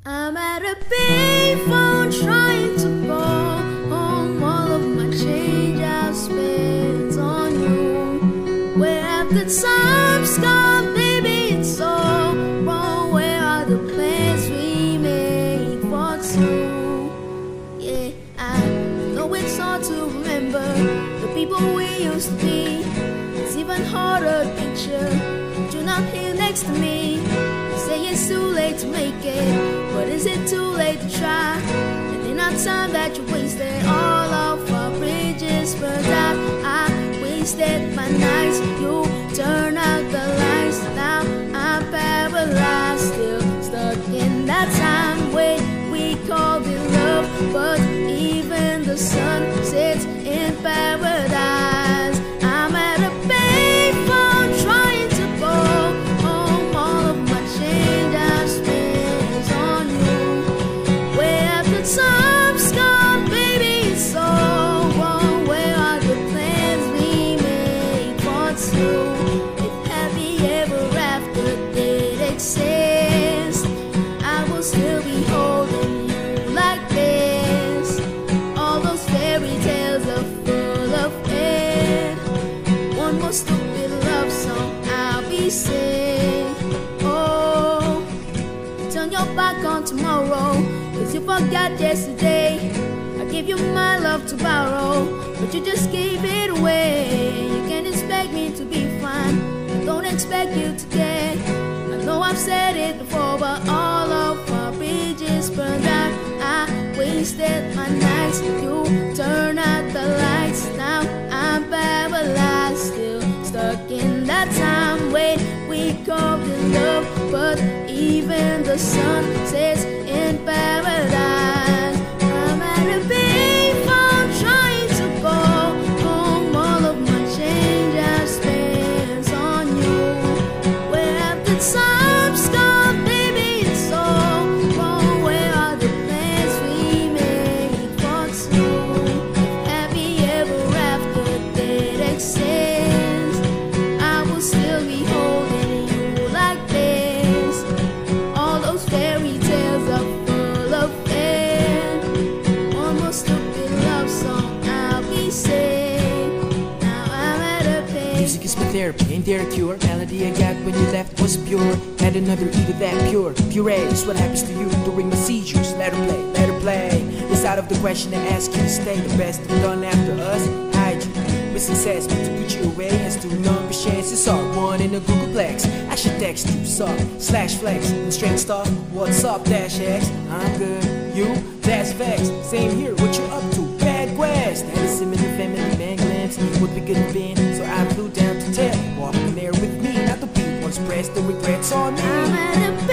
I'm at a payphone trying to call home all of my change I've spent on you. Where have the times gone, baby? It's all wrong. Where are the plans we made for two? Yeah, I know it's hard to remember the people we used to be. It's even harder to picture you're not here next to me. Say it's too late to make it, but is it too late to try? And in our time that you wasted, all of our bridges burned out. I wasted my nights, you turned out the lights. Now I'm paralyzed, still stuck in that time when we called it love. But even the sun sets in paradise. I'm at a payphone trying to call home all of my change I spent on you. Where have the times gone, baby? It's so wrong. Where are the plans we made for two? If happy ever after did exist, I will still be holding you like this. All those fairy tales are full of it. One more stupid love song, I'll be sick. Oh, turn your back on tomorrow, 'cause you forgot yesterday. I gave you my love to borrow, but you just gave it away. You can't expect me to be fine, I don't expect you to get. I know I've said it before, but all of our bridges burned out. I wasted my nights, you turned out the lights. Now I'm paralyzed, still stuck in that time when we called it love. But even the sun sets in paradise. I'm at a payphone trying to call home all of my change I spent on you. Where have the times gone, baby? It's all wrong. Where are the plans we made for two? If happy ever after did exist, I will still be holding you like this. All those fairy tales are full of it. One more stupid love song, I'll be sick. Now I'm at a pace. Music is my therapy, ain't there a cure? Melody I got when you left was pure. Had another E with that pure. Puree is what happens to you during my seizures. Let her play, let her play. It's out of the question to ask you to stay. The best you've done after us, hide you. Missing says, but to put you away has two numbers, chances are one in a Googleplex. I should text you, suck, /flex, and straight stuff. What's up, dash X? I'm good, you? That's vex. Same here, what you up to? Bad quest. Had a similar family man glimpse, what we could have been. So I flew down to tell, walking there with me, not the beat once pressed, the regrets on me. I'm at a